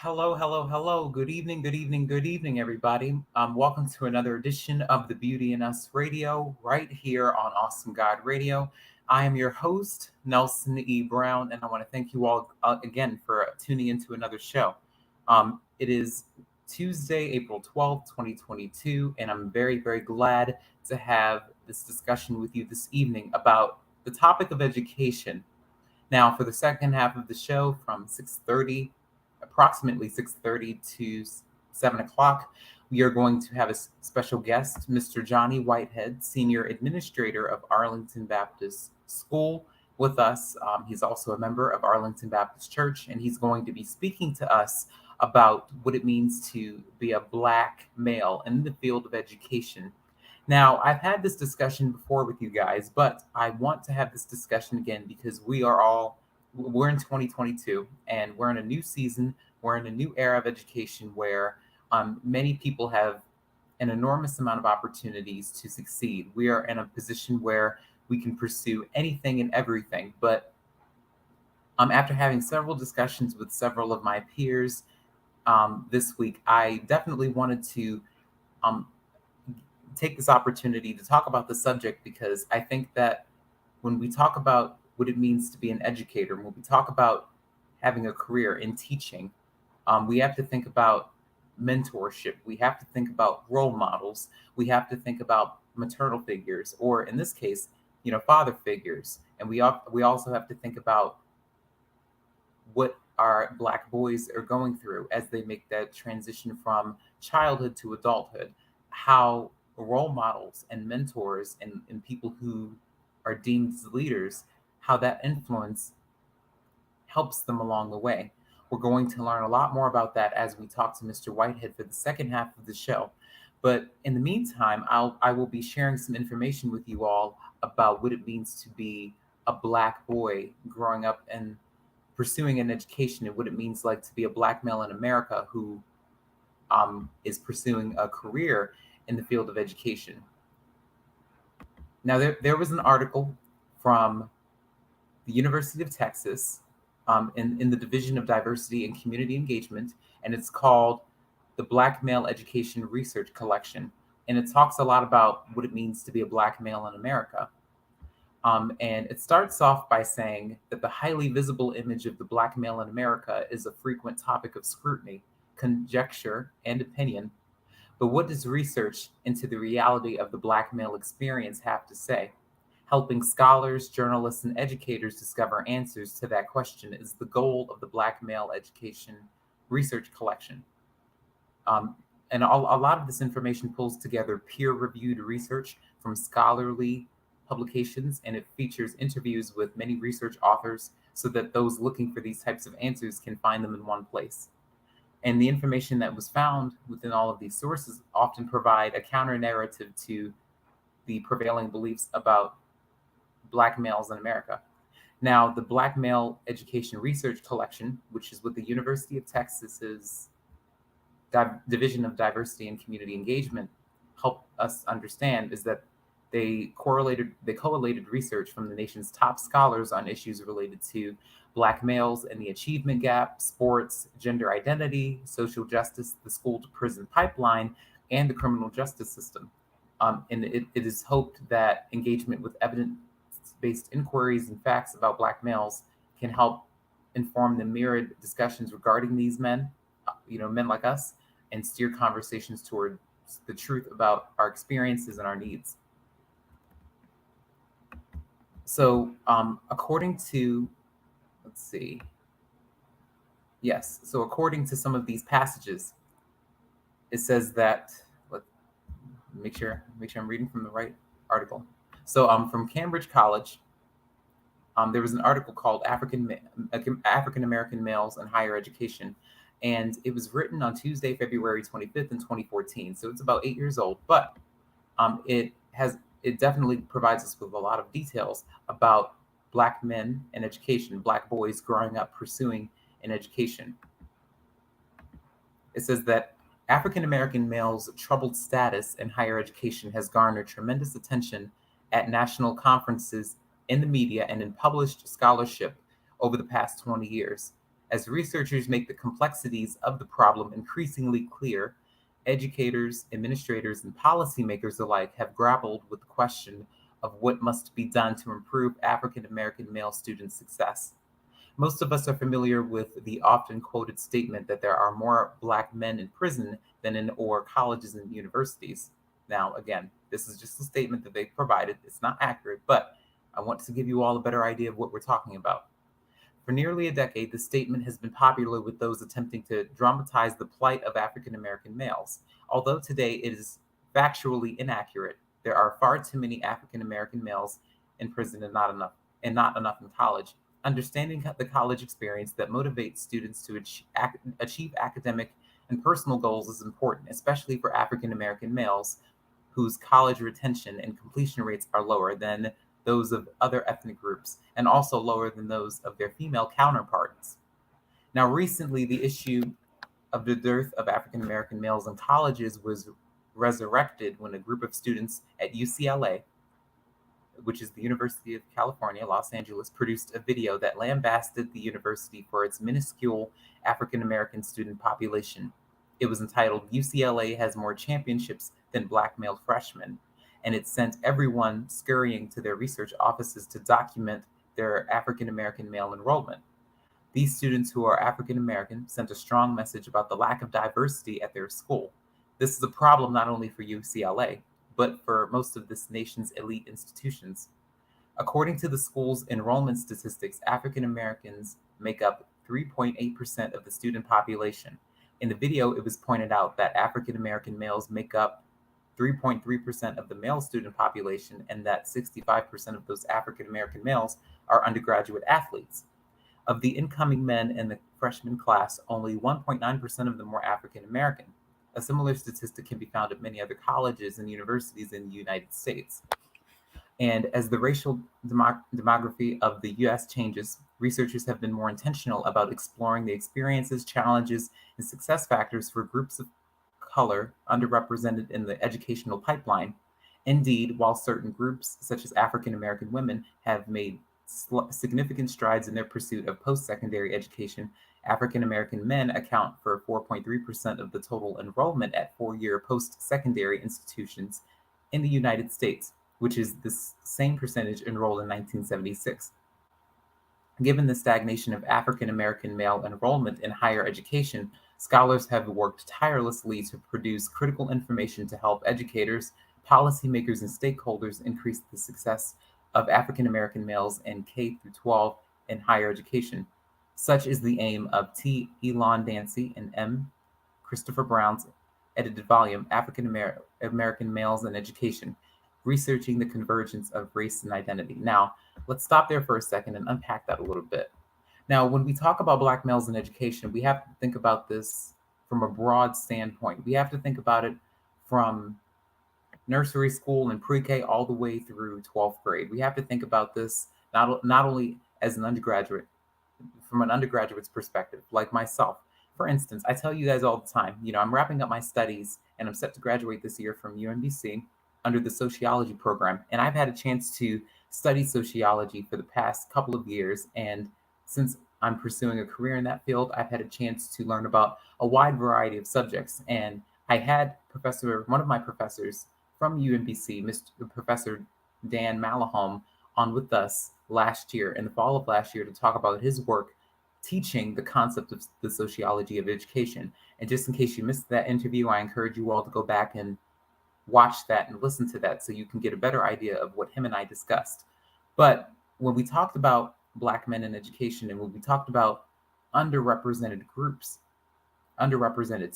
Hello, hello, hello. Good evening, everybody. Welcome to another edition of the Beauty in Us Radio, right here on Awesome God Radio. I am your host, Nelson E. Brown, and I want to thank you all again for tuning into another show. It is Tuesday, April 12th, 2022, and I'm very, very glad to have this discussion with you this evening about the topic of education. Now, for the second half of the show, from 6:30, approximately 6:30 to 7 o'clock, we are going to have a special guest, Mr. Johnnie Whitehead, Senior Administrator of Arlington Baptist School, with us. He's also a member of Arlington Baptist Church, and he's going to be speaking to us about what it means to be a Black male in the field of education. Now, I've had this discussion before with you guys, but I want to have this discussion again because we're in 2022 and we're in a new season. We're in a new era of education where many people have an enormous amount of opportunities to succeed. We are in a position where we can pursue anything and everything. But after having several discussions with several of my peers this week, I definitely wanted to um, take this opportunity to talk about the subject because I think that when we talk about what it means to be an educator, when we talk about having a career in teaching, we have to think about mentorship. We have to think about role models. We have to think about maternal figures, or in this case, father figures. And we also have to think about what our Black boys are going through as they make that transition from childhood to adulthood, how role models and mentors and people who are deemed as leaders, how that influence helps them along the way. We're going to learn a lot more about that as we talk to Mr. Whitehead for the second half of the show. But in the meantime, I will be sharing some information with you all about what it means to be a Black boy growing up and pursuing an education, and what it means like to be a Black male in America who is pursuing a career in the field of education. Now, there was an article from the University of Texas in the Division of Diversity and Community Engagement, and it's called the Black Male Education Research Collection. And it talks a lot about what it means to be a Black male in America. And it starts off by saying that the highly visible image of the Black male in America is a frequent topic of scrutiny, conjecture, and opinion. But what does research into the reality of the Black male experience have to say? Helping scholars, journalists, and educators discover answers to that question is the goal of the Black Male Education Research Collection. And a lot of this information pulls together peer-reviewed research from scholarly publications, and it features interviews with many research authors so that those looking for these types of answers can find them in one place. And the information that was found within all of these sources often provide a counter narrative to the prevailing beliefs about Black males in America. Now, the Black Male Education Research Collection, which is what the University of Texas's Division of Diversity and Community Engagement help us understand, is that they collated research from the nation's top scholars on issues related to Black males and the achievement gap, sports, gender identity, social justice, the school to prison pipeline, and the criminal justice system. And it is hoped that engagement with evidence-based inquiries and facts about Black males can help inform the myriad discussions regarding these men, men like us, and steer conversations toward the truth about our experiences and our needs. So, according to, let's see, yes, so according to some of these passages, it says that, let make sure I'm reading from the right article. So, from Cambridge College, there was an article called African American Males in Higher Education, and it was written on Tuesday, February 25th in 2014. So it's about 8 years old, but it definitely provides us with a lot of details about Black men and education, Black boys growing up pursuing an education. It says that African American males' troubled status in higher education has garnered tremendous attention at national conferences, in the media, and in published scholarship over the past 20 years. As researchers make the complexities of the problem increasingly clear, educators, administrators, and policymakers alike have grappled with the question of what must be done to improve African American male student success. Most of us are familiar with the often quoted statement that there are more Black men in prison than in or colleges and universities. Now, again, this is just a statement that they provided. It's not accurate, but I want to give you all a better idea of what we're talking about. For nearly a decade, the statement has been popular with those attempting to dramatize the plight of African American males. Although today it is factually inaccurate, there are far too many African American males in prison and not enough in college. Understanding the college experience that motivates students to achieve academic and personal goals is important, especially for African American males whose college retention and completion rates are lower than those of other ethnic groups, and also lower than those of their female counterparts. Now, recently, the issue of the dearth of African American males in colleges was resurrected when a group of students at UCLA, which is the University of California, Los Angeles, produced a video that lambasted the university for its minuscule African American student population. It was entitled UCLA Has More Championships Than Black Male Freshmen, and it sent everyone scurrying to their research offices to document their African American male enrollment. These students, who are African American, sent a strong message about the lack of diversity at their school. This is a problem not only for UCLA, but for most of this nation's elite institutions. According to the school's enrollment statistics, African Americans make up 3.8% of the student population. In the video, it was pointed out that African American males make up 3.3% of the male student population, and that 65% of those African American males are undergraduate athletes. Of the incoming men in the freshman class, only 1.9% of them were African American. A similar statistic can be found at many other colleges and universities in the United States. And as the racial demography of the US changes, researchers have been more intentional about exploring the experiences, challenges, and success factors for groups of color underrepresented in the educational pipeline. Indeed, while certain groups, such as African American women, have made significant strides in their pursuit of post secondary education, African American men account for 4.3% of the total enrollment at 4-year post secondary institutions in the United States, which is the same percentage enrolled in 1976. Given the stagnation of African American male enrollment in higher education, scholars have worked tirelessly to produce critical information to help educators, policymakers, and stakeholders increase the success of African American males in K through 12 in higher education. Such is the aim of T. Elon Dancy and M. Christopher Brown's edited volume, African American Males in Education, Researching the Convergence of Race and Identity. Now, let's stop there for a second and unpack that a little bit. Now, when we talk about Black males in education, we have to think about this from a broad standpoint. We have to think about it from nursery school and pre-K all the way through 12th grade. We have to think about this not only as an undergraduate, from an undergraduate's perspective, like myself. For instance, I tell you guys all the time, I'm wrapping up my studies and I'm set to graduate this year from UMBC under the sociology program. And I've had a chance to study sociology for the past couple of years. And since I'm pursuing a career in that field, I've had a chance to learn about a wide variety of subjects. And I had one of my professors from UMBC, Professor Dan Malahome, on with us last year, in the fall of last year, to talk about his work teaching the concept of the sociology of education. And just in case you missed that interview, I encourage you all to go back and watch that and listen to that so you can get a better idea of what him and I discussed. But when we talked about Black men in education, and when we talked about underrepresented groups, underrepresented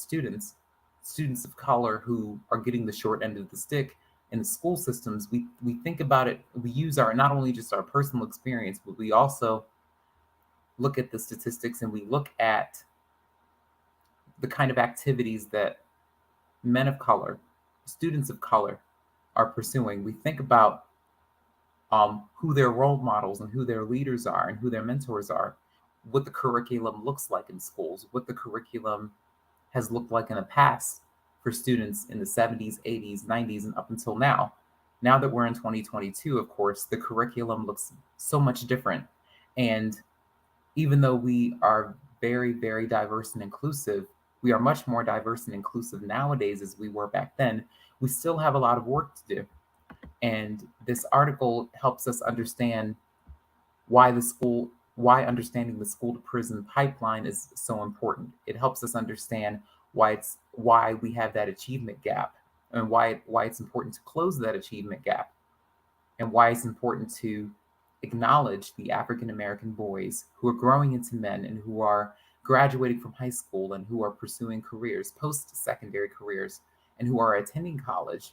students of color who are getting the short end of the stick in the school systems, we think about it, we use not only just our personal experience, but we also look at the statistics and we look at the kind of activities that men of color, students of color, are pursuing. We think about who their role models and who their leaders are and who their mentors are, what the curriculum looks like in schools, what the curriculum has looked like in the past for students in the 70s, 80s, 90s, and up until now. Now that we're in 2022, of course, the curriculum looks so much different. And even though we are very, very diverse and inclusive. We are much more diverse and inclusive nowadays as we were back then. We still have a lot of work to do. And this article helps us understand why understanding the school to prison pipeline is so important. It helps us understand why we have that achievement gap, and why it's important to close that achievement gap, and why it's important to acknowledge the African American boys who are growing into men and who are graduating from high school and who are pursuing careers, post secondary careers, and who are attending college.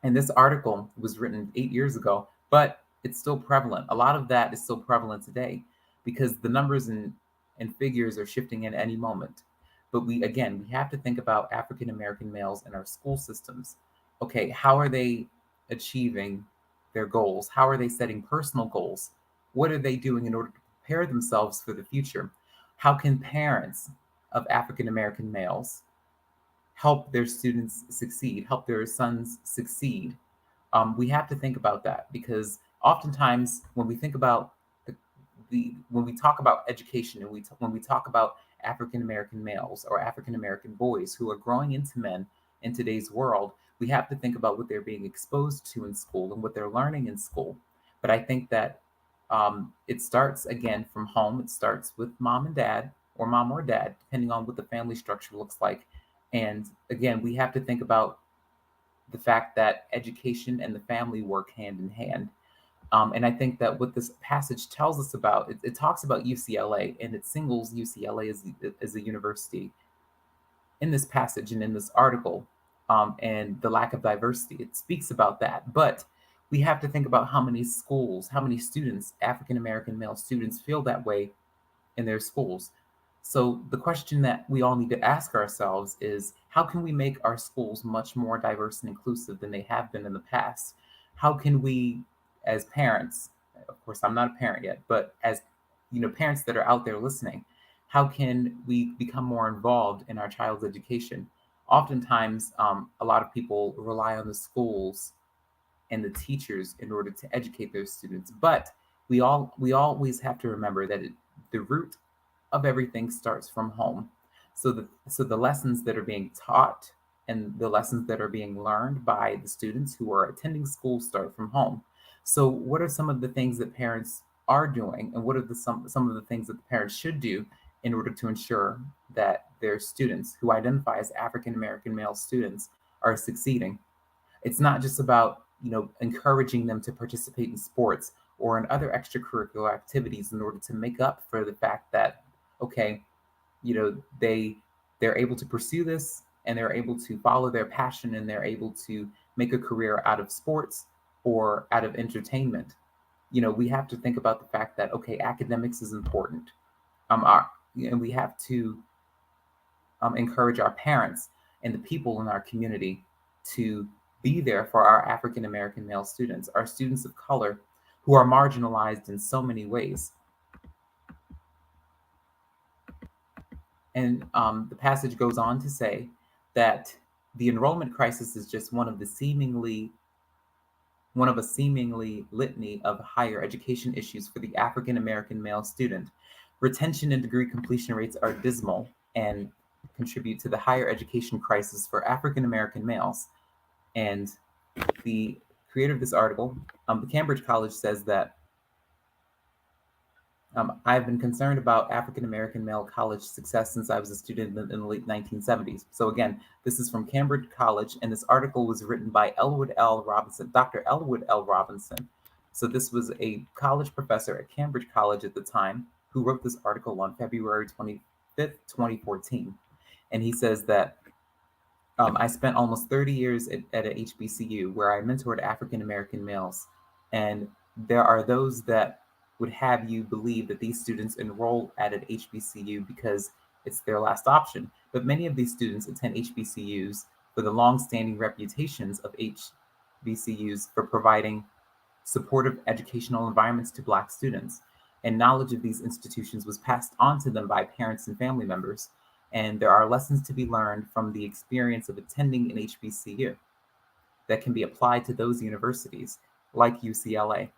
And this article was written 8 years ago, but it's still prevalent. A lot of that is still prevalent today because the numbers and figures are shifting at any moment. But we have to think about African American males in our school systems. Okay, how are they achieving their goals? How are they setting personal goals? What are they doing in order to prepare themselves for the future? How can parents of African American males help their students succeed, help their sons succeed? We have to think about that because oftentimes when we think about when we talk about education and when we talk about African American males or African American boys who are growing into men in today's world, we have to think about what they're being exposed to in school and what they're learning in school. But I think that it starts again from home. It starts with mom and dad, or mom or dad, depending on what the family structure looks like. And again, we have to think about the fact that education and the family work hand in hand. And I think that what this passage tells us about, it talks about UCLA and it singles UCLA as a university in this passage and in this article, and the lack of diversity. It speaks about that. But we have to think about how many schools, how many students, African American male students, feel that way in their schools. So the question that we all need to ask ourselves is how can we make our schools much more diverse and inclusive than they have been in the past? How can we, as parents, of course I'm not a parent yet, but as parents that are out there listening, how can we become more involved in our child's education? Oftentimes, a lot of people rely on the schools and the teachers in order to educate their students, but we always have to remember that the root of everything starts from home. So the lessons that are being taught and the lessons that are being learned by the students who are attending school start from home. So what are some of the things that parents are doing, and what are some of the things that the parents should do in order to ensure that their students who identify as African American male students are succeeding? It's not just about, encouraging them to participate in sports or in other extracurricular activities in order to make up for the fact that, okay, they're able to pursue this and they're able to follow their passion and they're able to make a career out of sports or out of entertainment. We have to think about the fact that, okay, academics is important. And we have to encourage our parents and the people in our community to be there for our African American male students, our students of color who are marginalized in so many ways. And the passage goes on to say that the enrollment crisis is just one of a seemingly litany of higher education issues for the African American male student. Retention and degree completion rates are dismal and contribute to the higher education crisis for African American males. And the creator of this article, the Cambridge College, says that I've been concerned about African American male college success since I was a student in the late 1970s. So again, this is from Cambridge College, and this article was written by Elwood L. Robinson, Dr. Elwood L. Robinson. So this was a college professor at Cambridge College at the time who wrote this article on February 25th, 2014. And he says that I spent almost 30 years at a HBCU where I mentored African American males. And there are those that would have you believe that these students enroll at an HBCU because it's their last option. But many of these students attend HBCUs for the long-standing reputations of HBCUs for providing supportive educational environments to Black students. And knowledge of these institutions was passed on to them by parents and family members. And there are lessons to be learned from the experience of attending an HBCU that can be applied to those universities, like UCLA,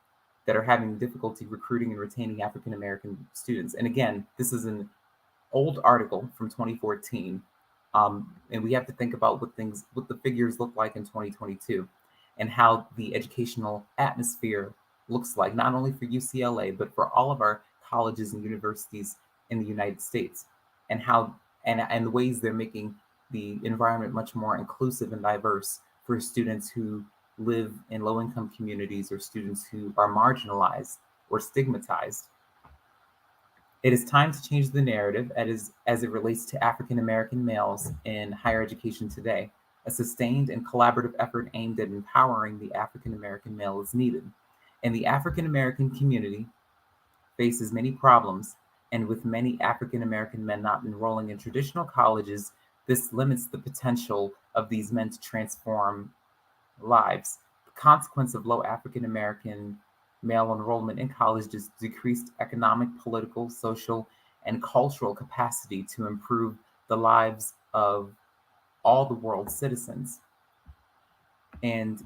that are having difficulty recruiting and retaining African American students. And again, this is in old article from 2014, and we have to think about what the figures look like in 2022, and how the educational atmosphere looks like, not only for UCLA but for all of our colleges and universities in the United States, and how and the ways they're making the environment much more inclusive and diverse for students who live in low-income communities or students who are marginalized or stigmatized. It is time to change the narrative as it relates to African American males in higher education today. A sustained and collaborative effort aimed at empowering the African American male is needed. And the African American community faces many problems, and with many African American men not enrolling in traditional colleges, this limits the potential of these men to transform lives. The consequence of low African American male enrollment in college is decreased economic, political, social, and cultural capacity to improve the lives of all the world's citizens. And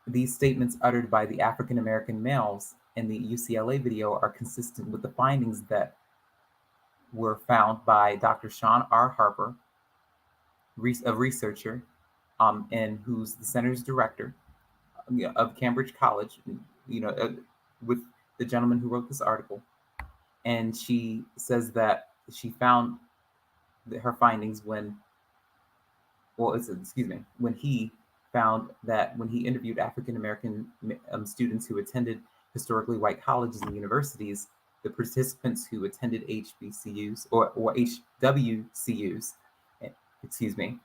these statements uttered by the African American males in the UCLA video are consistent with the findings that were found by Dr. Sean R. Harper, a researcher, and who's the center's director of Cambridge College, you know, with the gentleman who wrote this article. And she says that she found her findings when he found that when he interviewed African American students who attended historically white colleges and universities, the participants who attended HBCUs or HWCUs, excuse me,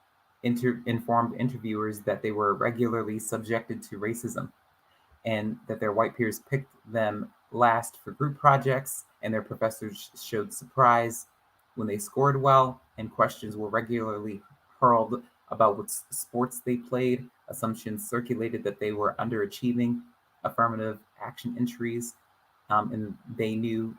informed interviewers that they were regularly subjected to racism, and that their white peers picked them last for group projects, and their professors showed surprise when they scored well, and questions were regularly hurled about what sports they played. Assumptions circulated that they were underachieving affirmative action entries, and they knew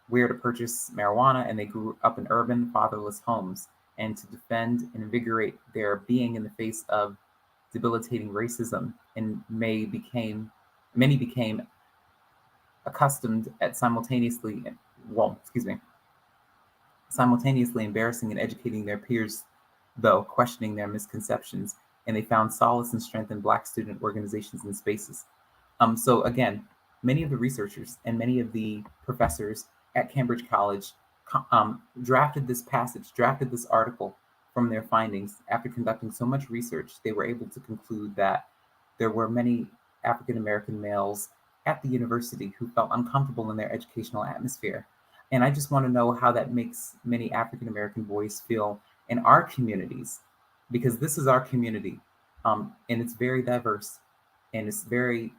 where to purchase marijuana, and they grew up in urban, fatherless homes. And to defend and invigorate their being in the face of debilitating racism, and many became accustomed at simultaneously embarrassing and educating their peers, though questioning their misconceptions, and they found solace and strength in Black student organizations and spaces. So again, many of the researchers and many of the professors at Cambridge College drafted this article from their findings. After conducting so much research, they were able to conclude that there were many African American males at the university who felt uncomfortable in their educational atmosphere. And I just want to know how that makes many African American boys feel in our communities, because this is our community, and it's very diverse, and it's very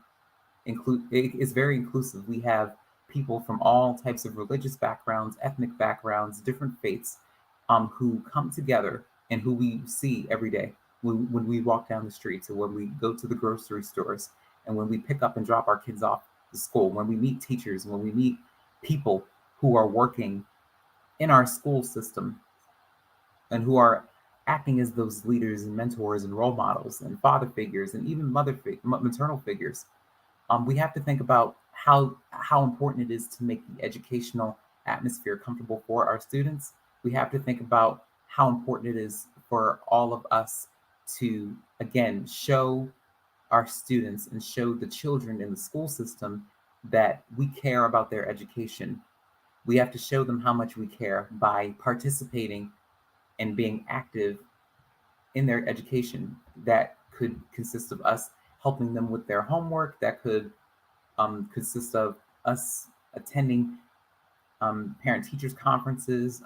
inclusive. We have people from all types of religious backgrounds, ethnic backgrounds, different faiths, who come together and who we see every day when we walk down the streets, or when we go to the grocery stores, and when we pick up and drop our kids off to school, when we meet teachers, when we meet people who are working in our school system and who are acting as those leaders and mentors and role models and father figures and even maternal figures. We have to think about how important it is to make the educational atmosphere comfortable for our students. We have to think about how important it is for all of us to, again, show our students and show the children in the school system that we care about their education. We have to show them how much we care by participating and being active in their education. That could consist of us helping them with their homework. That could consist of us attending parent-teachers conferences,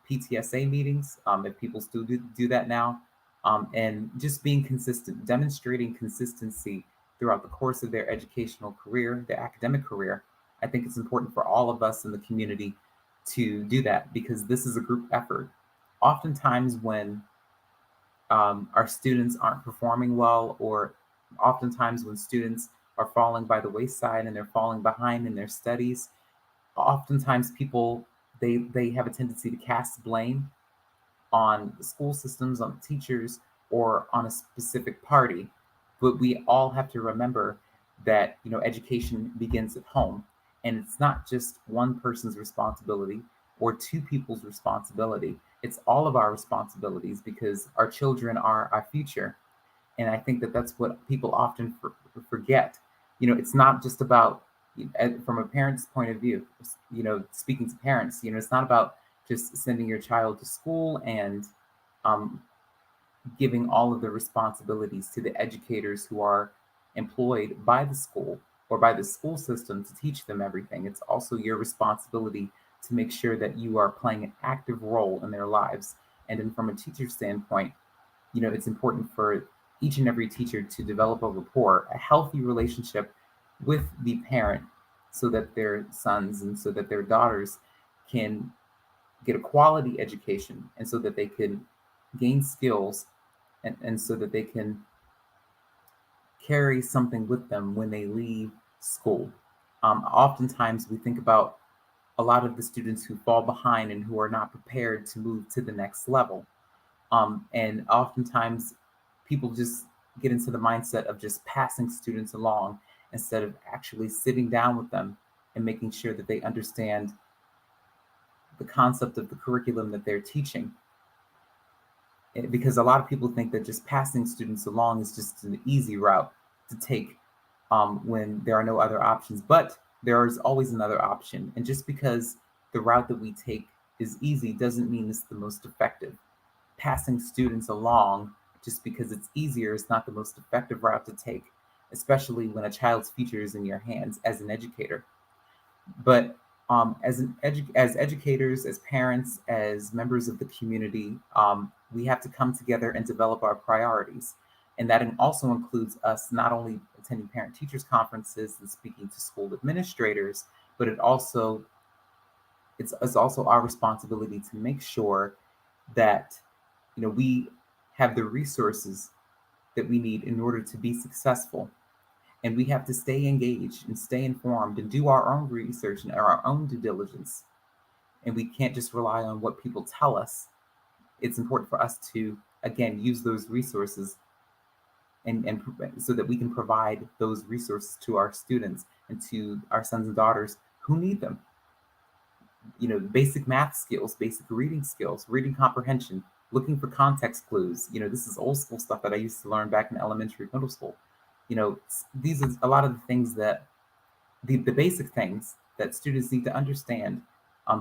PTSA meetings, if people still do that now, and just being consistent, demonstrating consistency throughout the course of their educational career, their academic career. I think it's important for all of us in the community to do that, because this is a group effort. Oftentimes when our students aren't performing well, or oftentimes when students are falling by the wayside and they're falling behind in their studies, oftentimes people, they have a tendency to cast blame on the school systems, on teachers, or on a specific party. But we all have to remember that education begins at home, And it's not just one person's responsibility or two people's responsibility. It's all of our responsibilities because our children are our future. And I think that that's what people often forget. It's not just about, from a parent's point of view, speaking to parents, it's not about just sending your child to school and um, giving all of the responsibilities to the educators who are employed by the school or by the school system to teach them everything. It's also your responsibility to make sure that you are playing an active role in their lives. And then from a teacher standpoint, it's important for each and every teacher to develop a rapport, a healthy relationship with the parent so that their sons and so that their daughters can get a quality education and so that they can gain skills and so that they can carry something with them when they leave school. Oftentimes, we think about a lot of the students who fall behind and who are not prepared to move to the next level. And oftentimes, people just get into the mindset of just passing students along instead of actually sitting down with them and making sure that they understand the concept of the curriculum that they're teaching. Because a lot of people think that just passing students along is just an easy route to take when there are no other options. But there is always another option. And just because the route that we take is easy doesn't mean it's the most effective. Passing students along just because it's easier is not the most effective route to take, especially when a child's future is in your hands as an educator. But as educators, as parents, as members of the community, we have to come together and develop our priorities. And that also includes us not only attending parent teachers conferences and speaking to school administrators, but it's also our responsibility to make sure that we have the resources that we need in order to be successful. And we have to stay engaged and stay informed and do our own research and our own due diligence. And we can't just rely on what people tell us. It's important for us to, again, use those resources and so that we can provide those resources to our students and to our sons and daughters who need them. Basic math skills, basic reading skills, reading comprehension, looking for context clues. This is old school stuff that I used to learn back in elementary, middle school. These are a lot of the things that the basic things that students need to understand.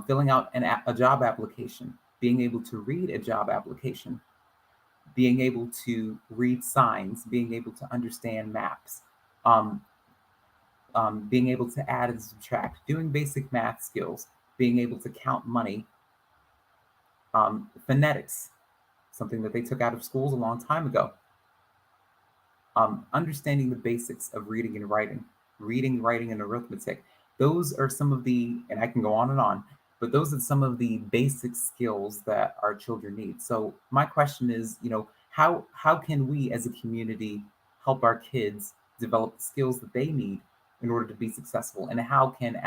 Filling out a job application, being able to read a job application, being able to read signs, being able to understand maps, um, being able to add and subtract, doing basic math skills, being able to count money, phonetics, something that they took out of schools a long time ago. Understanding the basics of reading and writing, and arithmetic. Those are some of the, and I can go on, but those are some of the basic skills that our children need. So my question is, how can we as a community help our kids develop the skills that they need in order to be successful? And how can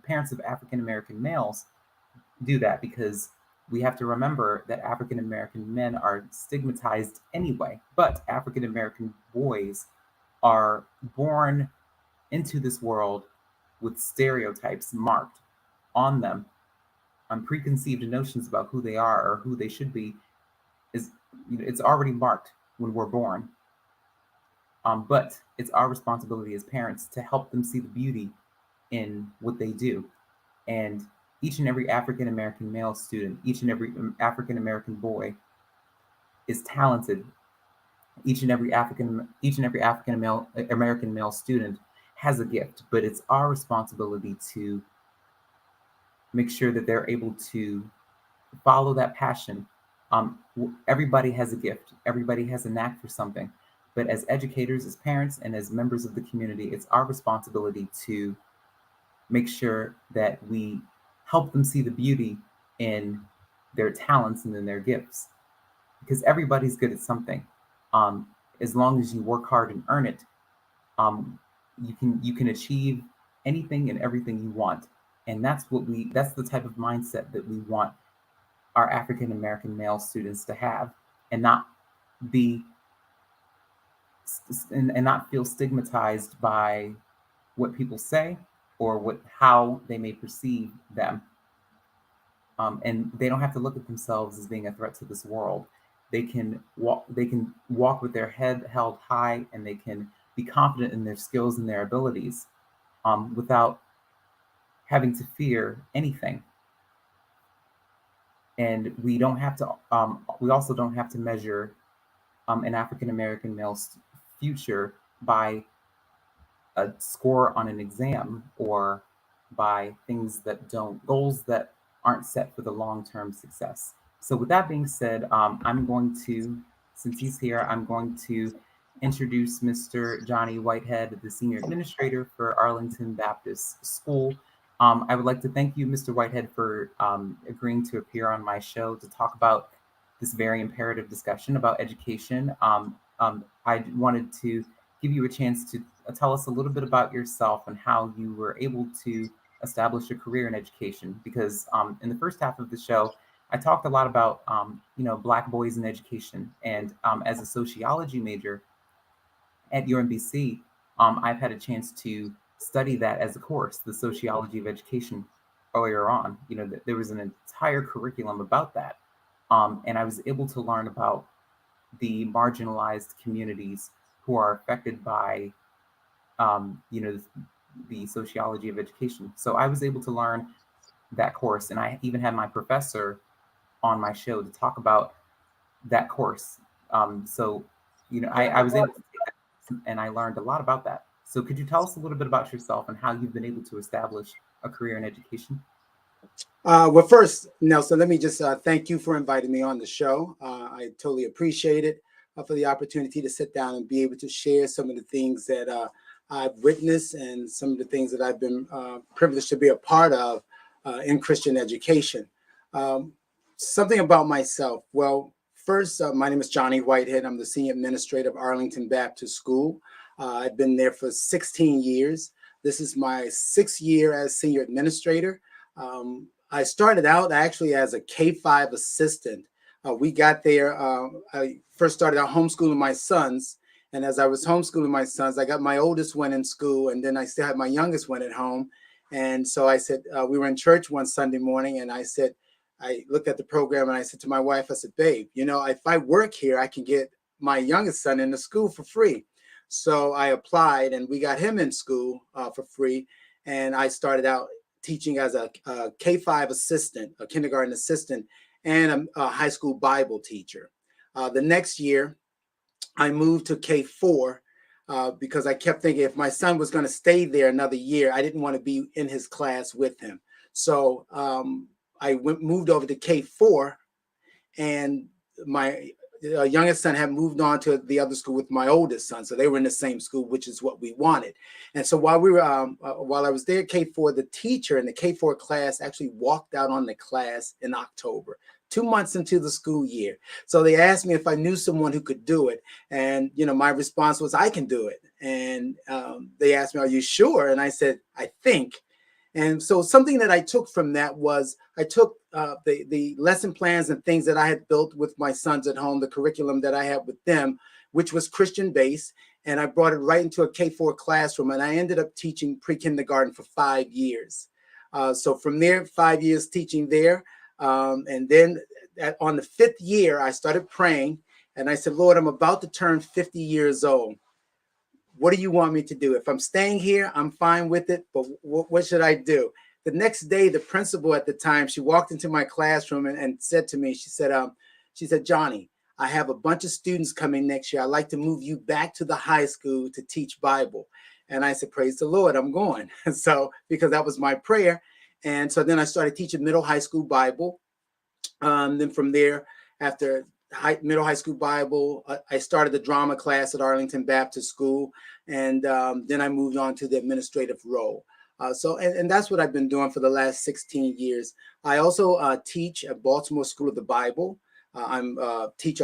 parents of African American males do that? Because we have to remember that African American men are stigmatized anyway, but African American boys are born into this world with stereotypes marked on them, on preconceived notions about who they are or who they should be. It's already marked when we're born. But it's our responsibility as parents to help them see the beauty in what they do. And each and every African American male student, each and every African American boy is talented. Each and every African American male student has a gift, but it's our responsibility to make sure that they're able to follow that passion. Everybody has a gift. Everybody has a knack for something. But as educators, as parents, and as members of the community, it's our responsibility to make sure that we help them see the beauty in their talents and in their gifts. Because everybody's good at something. As long as you work hard and earn it, you can achieve anything and everything you want. And that's the type of mindset that we want our African American male students to have, and not be and not feel stigmatized by what people say, or how they may perceive them. And they don't have to look at themselves as being a threat to this world. They can walk. They can walk with their head held high, and they can be confident in their skills and their abilities, without having to fear anything. And we don't have to. We also don't have to measure an African American male's future by a score on an exam, or by goals that aren't set for the long-term success. So with that being said, I'm going to, since he's here, I'm going to introduce Mr. Johnnie Whitehead, the senior administrator for Arlington Baptist School. I would like to thank you, Mr. Whitehead, for agreeing to appear on my show to talk about this very imperative discussion about education. I wanted to give you a chance to tell us a little bit about yourself and how you were able to establish a career in education. Because in the first half of the show, I talked a lot about Black boys in education, and as a sociology major at UMBC, I've had a chance to study that as a course, the sociology of education. Earlier on, there was an entire curriculum about that, and I was able to learn about the marginalized communities who are affected by the sociology of education. So I was able to learn that course, and I even had my professor on my show to talk about that course. I was able to take that, and I learned a lot about that. So could you tell us a little bit about yourself and how you've been able to establish a career in education? Well, first, Nelson, let me just thank you for inviting me on the show. I totally appreciate it, for the opportunity to sit down and be able to share some of the things that I've witnessed and some of the things that I've been privileged to be a part of in Christian education. Something about myself. Well, first, my name is Johnnie Whitehead. I'm the senior administrator of Arlington Baptist School. I've been there for 16 years. This is my 6th year as senior administrator. I started out actually as a K-5 assistant. We got there, I first started out homeschooling my sons. And as I was homeschooling my sons, I got my oldest one in school, and then I still had my youngest one at home. And so I said, we were in church one Sunday morning, and I looked at the program and I said to my wife, I said, babe, if I work here, I can get my youngest son into school for free. So I applied, and we got him in school for free. And I started out teaching as a K-5 assistant, a kindergarten assistant, and a high school Bible teacher. The next year, I moved to K-4 because I kept thinking if my son was going to stay there another year, I didn't want to be in his class with him. So I moved over to K-4, and my youngest son had moved on to the other school with my oldest son. So they were in the same school, which is what we wanted. And so while I was there at K-4, the teacher in the K-4 class actually walked out on the class in October, 2 months into the school year. So they asked me if I knew someone who could do it. And, my response was, I can do it. And they asked me, are you sure? And I said, I think. And so something that I took from that was I took the lesson plans and things that I had built with my sons at home, the curriculum that I had with them, which was Christian based, and I brought it right into a K-4 classroom. And I ended up teaching pre-kindergarten for 5 years. So from there, 5 years teaching there. And then on the 5th year, I started praying, and I said, Lord, I'm about to turn 50 years old. What do you want me to do? If I'm staying here, I'm fine with it, but what should I do? The next day, the principal at the time, she walked into my classroom and said to me, she said, Johnnie, I have a bunch of students coming next year. I'd like to move you back to the high school to teach Bible. And I said, praise the Lord, I'm going. So, because that was my prayer. And so then I started teaching middle high school Bible. Then from there, after middle high school Bible, I started the drama class at Arlington Baptist School, and then I moved on to the administrative role. And that's what I've been doing for the last 16 years. I also teach at Baltimore School of the Bible. I teach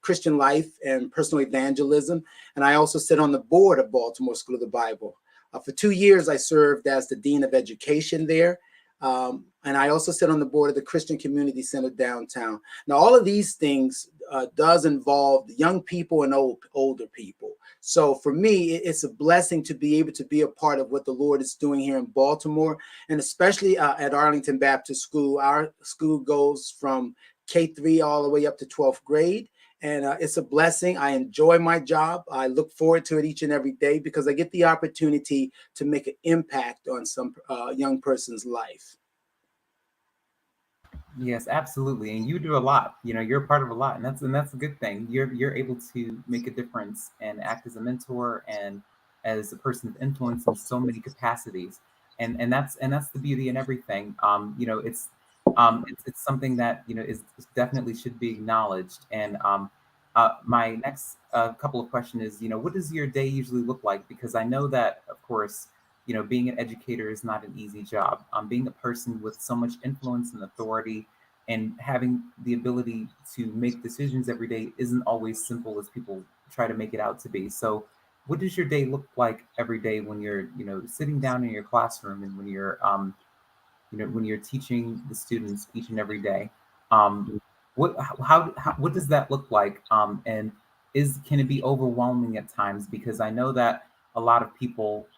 Christian life and personal evangelism, and I also sit on the board of Baltimore School of the Bible. For 2 years, I served as the Dean of Education there. and I also sit on the board of the Christian Community Center downtown. Now, all of these things does involve young people and older people. So for me, it's a blessing to be able to be a part of what the Lord is doing here in Baltimore, and especially at Arlington Baptist School. Our school goes from K-3 all the way up to 12th grade. And it's a blessing. I enjoy my job. I look forward to it each and every day because I get the opportunity to make an impact on some young person's life. Yes, absolutely. And you do a lot. You're a part of a lot, and that's a good thing. You're able to make a difference and act as a mentor and as a person of influence in so many capacities. And that's the beauty in everything. It's something that is definitely should be acknowledged. And my next couple of questions is, what does your day usually look like? Because I know that, of course, being an educator is not an easy job. Being a person with so much influence and authority and having the ability to make decisions every day isn't always simple as people try to make it out to be. So, what does your day look like every day when you're, sitting down in your classroom and when you're teaching the students each and every day? Um, what does that look like? And can it be overwhelming at times? Because I know that a lot of people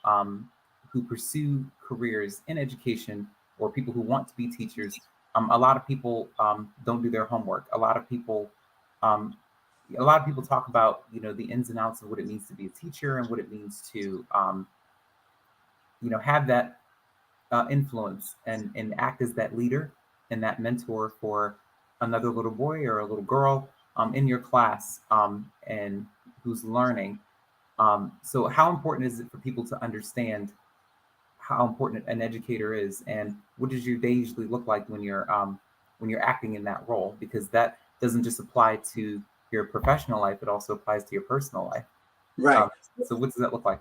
who pursue careers in education or people who want to be teachers, a lot of people don't do their homework. Um, a lot of people talk about the ins and outs of what it means to be a teacher and what it means to have that influence and act as that leader and that mentor for another little boy or a little girl in your class and who's learning. So how important is it for people to understand how important an educator is, and what does your day usually look like when you're acting in that role? Because that doesn't just apply to your professional life; it also applies to your personal life. Right. Um, so what does that look like?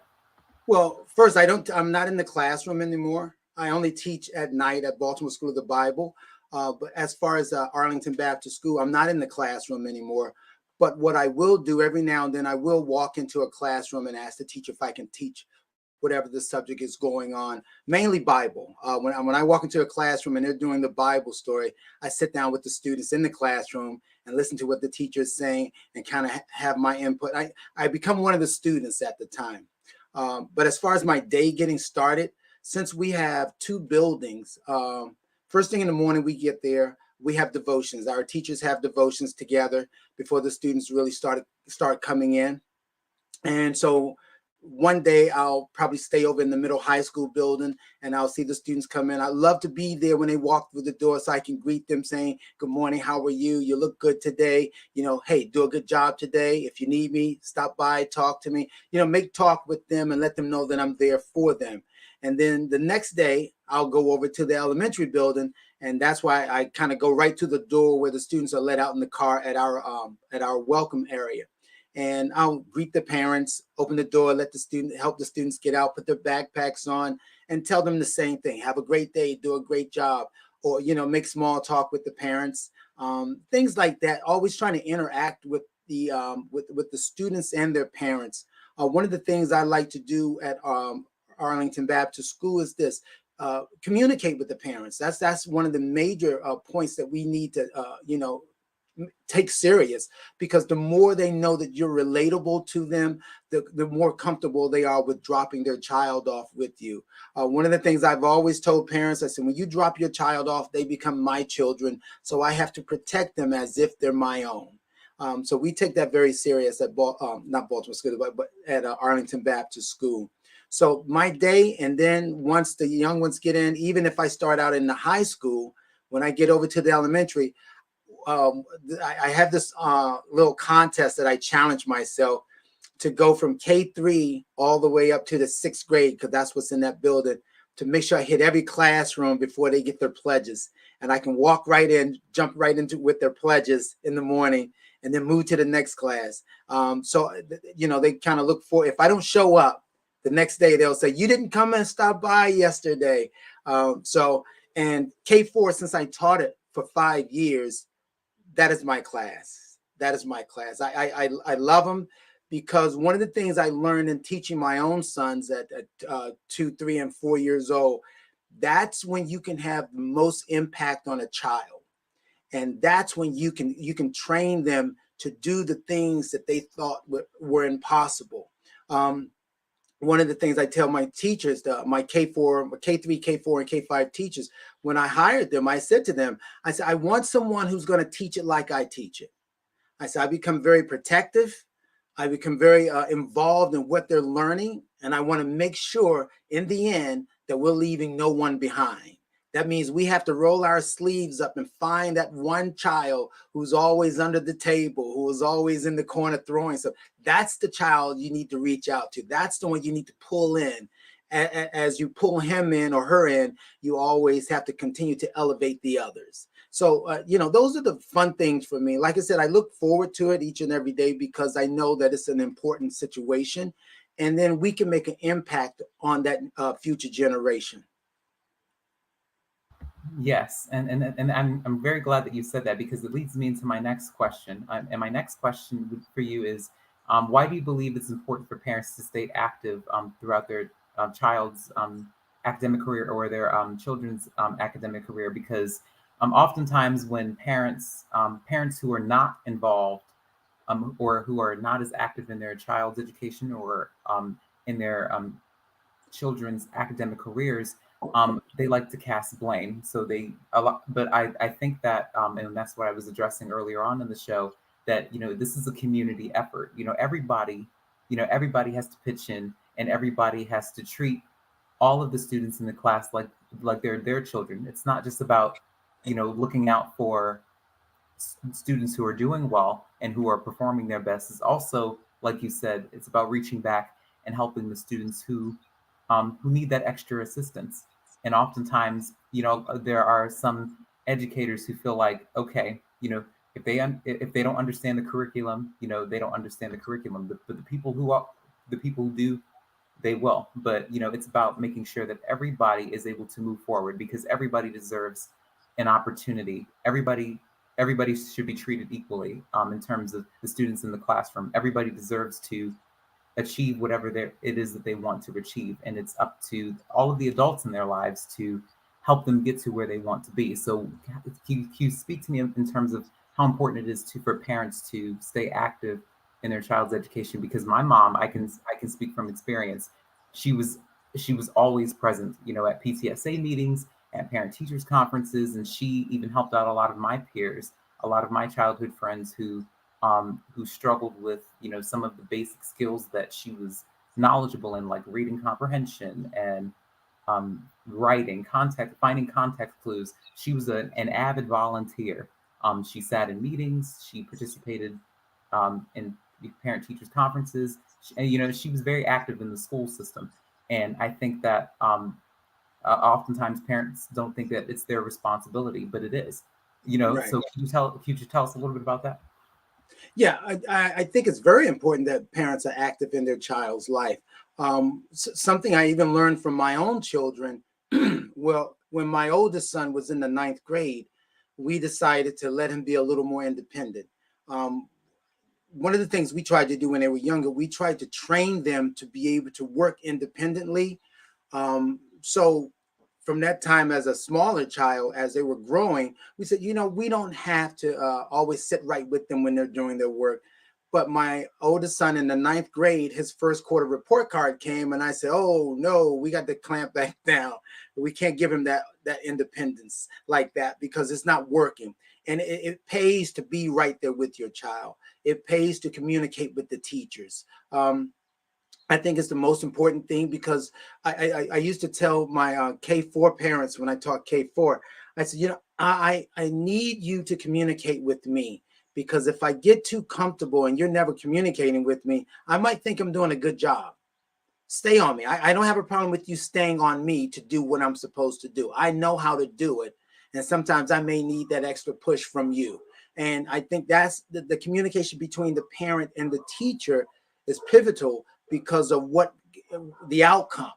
Well, first, I'm not in the classroom anymore. I only teach at night at Baltimore School of the Bible. But as far as Arlington Baptist School, I'm not in the classroom anymore. But what I will do every now and then, I will walk into a classroom and ask the teacher if I can teach whatever the subject is going on, mainly Bible. When I walk into a classroom and they're doing the Bible story, I sit down with the students in the classroom and listen to what the teacher is saying and kind of have my input. I become one of the students at the time. But as far as my day getting started, since we have two buildings, first thing in the morning we get there, we have devotions. Our teachers have devotions together before the students really start coming in. And so one day I'll probably stay over in the middle high school building and I'll see the students come in. I love to be there when they walk through the door so I can greet them saying, good morning, how are you? You look good today. Hey, do a good job today. If you need me, stop by, talk to me, make talk with them and let them know that I'm there for them. And then the next day I'll go over to the elementary building. And that's why I kind of go right to the door where the students are let out in the car at our welcome area. And I'll greet the parents, open the door, help the students get out, put their backpacks on, and tell them the same thing. Have a great day, do a great job, or make small talk with the parents, things like that. Always trying to interact with the students and their parents. One of the things I like to do at Arlington Baptist School is this: communicate with the parents. That's one of the major points that we need to take serious, because the more they know that you're relatable to them, the more comfortable they are with dropping their child off with you. One of the things I've always told parents, I said, when you drop your child off, they become my children. So I have to protect them as if they're my own. So we take that very serious at not Baltimore School, but at Arlington Baptist School. So my day, and then once the young ones get in, even if I start out in the high school, when I get over to the elementary, I have this little contest that I challenge myself to go from K-3 all the way up to the 6th grade, because that's what's in that building, to make sure I hit every classroom before they get their pledges. And I can walk right in, jump right into with their pledges in the morning, and then move to the next class. So they kind of look for, if I don't show up, the next day they'll say, you didn't come and stop by yesterday. And K-4, since I taught it for 5 years, that is my class. That is my class. I love them, because one of the things I learned in teaching my own sons at 2, 3, and 4 years old that's when you can have the most impact on a child. And that's when you can train them to do the things that they thought were impossible. One of the things I tell my teachers, my K4, K3, K4, and K5 teachers, when I hired them, I said to them, I said, I want someone who's going to teach it like I teach it. I said, I become very protective. I become very involved in what they're learning. And I want to make sure in the end that we're leaving no one behind. That means we have to roll our sleeves up and find that one child who's always under the table, who is always in the corner throwing stuff. That's the child you need to reach out to. That's the one you need to pull in. As you pull him in or her in, you always have to continue to elevate the others. So, those are the fun things for me. Like I said, I look forward to it each and every day because I know that it's an important situation. And then we can make an impact on that future generation. Yes, and I'm very glad that you said that, because it leads me into my next question. And my next question for you is, why do you believe it's important for parents to stay active throughout their child's academic career, or their children's academic career? Because oftentimes when parents who are not involved, or who are not as active in their child's education, or in their children's academic careers, they like to cast blame. So but I think that, and that's what I was addressing earlier on in the show, that, this is a community effort. Everybody has to pitch in, and everybody has to treat all of the students in the class like they're their children. It's not just about, looking out for students who are doing well and who are performing their best. Is also, like you said, it's about reaching back and helping the students who need that extra assistance. And oftentimes, there are some educators who feel like, okay, if they don't understand the curriculum, they don't understand the curriculum. But the people who do, they will. But it's about making sure that everybody is able to move forward, because everybody deserves an opportunity. Everybody should be treated equally, in terms of the students in the classroom. Everybody deserves to achieve whatever it is that they want to achieve, and it's up to all of the adults in their lives to help them get to where they want to be. So can you speak to me in terms of how important it is for parents to stay active in their child's education? Because my mom, I can speak from experience. She was always present, at PTSA meetings, at parent teachers conferences, and she even helped out a lot of my peers, a lot of my childhood friends who struggled with, some of the basic skills that she was knowledgeable in, like reading comprehension and writing, finding context clues. She was an avid volunteer. She sat in meetings. She participated in parent teachers conferences. She was very active in the school system. And I think that oftentimes parents don't think that it's their responsibility, but it is. Right. So could you tell us a little bit about that? Yeah, I think it's very important that parents are active in their child's life. Something I even learned from my own children. Well, when my oldest son was in the ninth grade, we decided to let him be a little more independent. Um, One of the things we tried to do when they were younger, we tried to train them to be able to work independently. So from that time, as a smaller child, as they were growing, we said, we don't have to always sit right with them when they're doing their work. But my oldest son in the ninth grade, his first quarter report card came, and I said, "Oh no, we got to clamp back down. We can't give him that independence like that, because it's not working." And it pays to be right there with your child. It pays to communicate with the teachers. I think it's the most important thing, because I used to tell my K4 parents when I taught K4, I said, I need you to communicate with me, because if I get too comfortable and you're never communicating with me, I might think I'm doing a good job. Stay on me. I don't have a problem with you staying on me to do what I'm supposed to do. I know how to do it. And sometimes I may need that extra push from you. And I think that's the communication between the parent and the teacher is pivotal, because of what the outcome.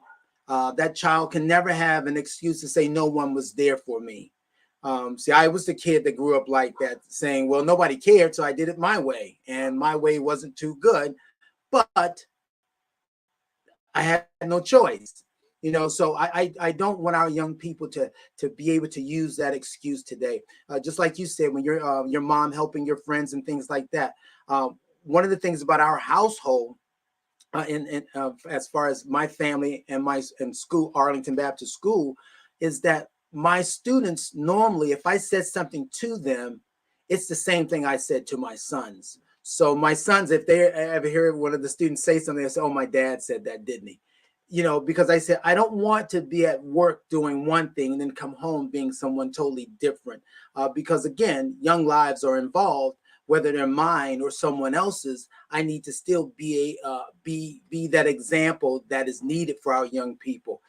That child can never have an excuse to say no one was there for me. See, I was the kid that grew up like that, saying, well, nobody cared, so I did it my way. And my way wasn't too good, but I had no choice. So I don't want our young people to be able to use that excuse today. Just like you said, when your mom helping your friends and things like that. One of the things about our household, as far as my family and my and school, Arlington Baptist School, is that my students normally, if I said something to them, it's the same thing I said to my sons. So my sons, if they ever hear one of the students say something, they say, "Oh, my dad said that, didn't he?" Because I said I don't want to be at work doing one thing and then come home being someone totally different. Because again, young lives are involved, whether they're mine or someone else's. I need to still be that example that is needed for our young people.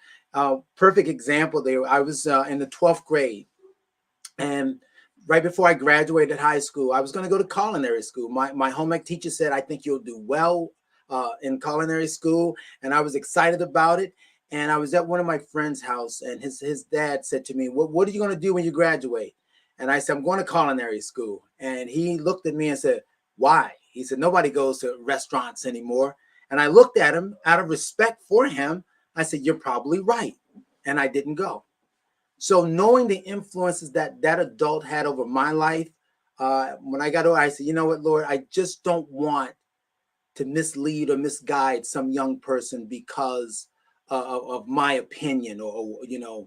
Perfect example there. I was in the 12th grade, and right before I graduated high school, I was going to go to culinary school. My home ec teacher said, "I think you'll do well in culinary school," and I was excited about it. And I was at one of my friend's house, and his dad said to me, "What are you going to do when you graduate?" And I said, "I'm going to culinary school." And he looked at me and said, "Why?" He said, "Nobody goes to restaurants anymore." And I looked at him out of respect for him. I said, "You're probably right." And I didn't go. So knowing the influences that that adult had over my life, when I got older, I said, "You know what, Lord, I just don't want to mislead or misguide some young person because of my opinion or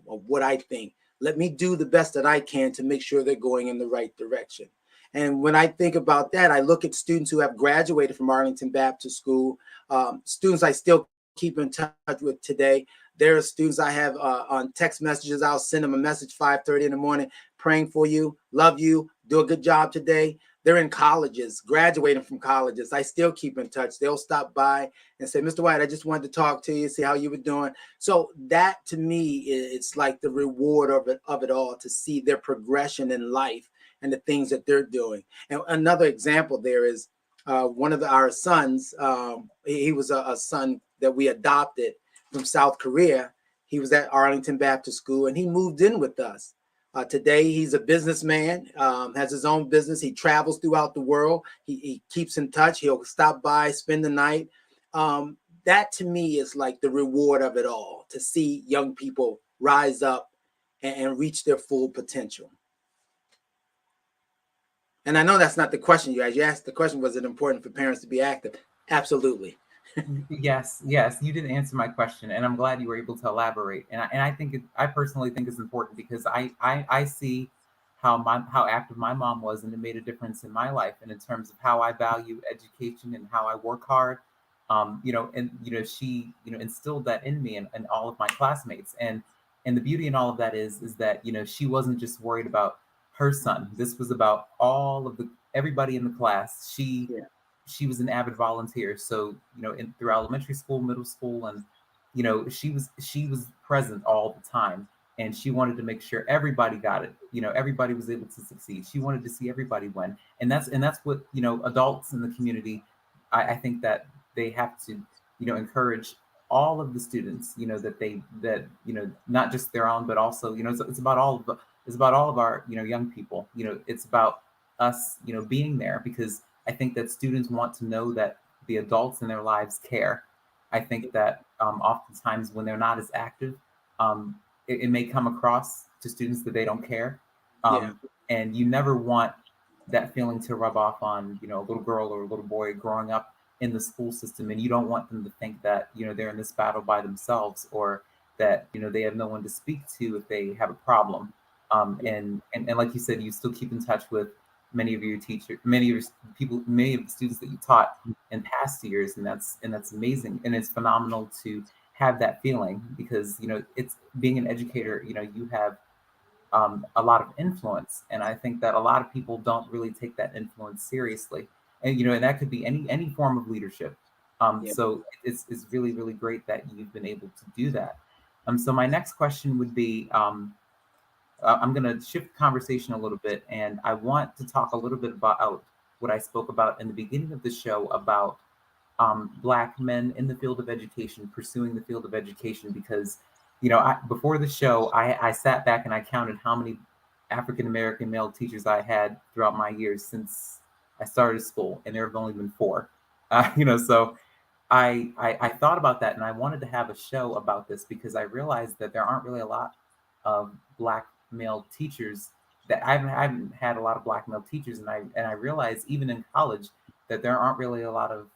of what I think. Let me do the best that I can to make sure they're going in the right direction." And when I think about that, I look at students who have graduated from Arlington Baptist School, students I still keep in touch with today. There are students I have on text messages. I'll send them a message 5:30 in the morning, praying for you, love you, do a good job today. They're in colleges, graduating from colleges. I still keep in touch. They'll stop by and say, "Mr. White, I just wanted to talk to you, see how you were doing." So that to me, it's like the reward of it all, to see their progression in life and the things that they're doing. And another example there is one of our sons. He was a son that we adopted from South Korea. He was at Arlington Baptist School, and he moved in with us. Today, he's a businessman, has his own business. He travels throughout the world. He keeps in touch. He'll stop by, spend the night. That to me is like the reward of it all, to see young people rise up and reach their full potential. And I know that's not the question you asked. You asked the question, was it important for parents to be active? Absolutely. Yes, yes, you did answer my question, and I'm glad you were able to elaborate. And I think I personally think it's important because I see how active my mom was, and it made a difference in my life and in terms of how I value education and how I work hard. And she instilled that in me and all of my classmates. And the beauty in all of that is that she wasn't just worried about her son. This was about all of the everybody in the class. Yeah. She was an avid volunteer. So, through elementary school, middle school, and she was present all the time. And she wanted to make sure everybody got it. Everybody was able to succeed. She wanted to see everybody win. And that's what, adults in the community, I think that they have to, encourage all of the students, that not just their own, but also, it's about all of our, young people. It's about us, being there, because I think that students want to know that the adults in their lives care. I think that oftentimes when they're not as active, it may come across to students that they don't care. Yeah. And you never want that feeling to rub off on, a little girl or a little boy growing up in the school system. And you don't want them to think that, they're in this battle by themselves, or that, they have no one to speak to if they have a problem. And like you said, you still keep in touch with many of your teachers, many of your people, many of the students that you taught in past years, and that's amazing, and it's phenomenal to have that feeling, because it's being an educator. You have a lot of influence, and I think that a lot of people don't really take that influence seriously, and that could be any form of leadership. Yeah. So it's really really great that you've been able to do that. So my next question would be, I'm going to shift the conversation a little bit, and I want to talk a little bit about what I spoke about in the beginning of the show about Black men in the field of education, pursuing the field of education, because, before the show, I sat back and I counted how many African American male teachers I had throughout my years since I started school, and there have only been four. So I thought about that, and I wanted to have a show about this because I realized that there aren't really a lot of black male teachers. That I haven't had a lot of black male teachers, and I realized even in college that there aren't really a lot of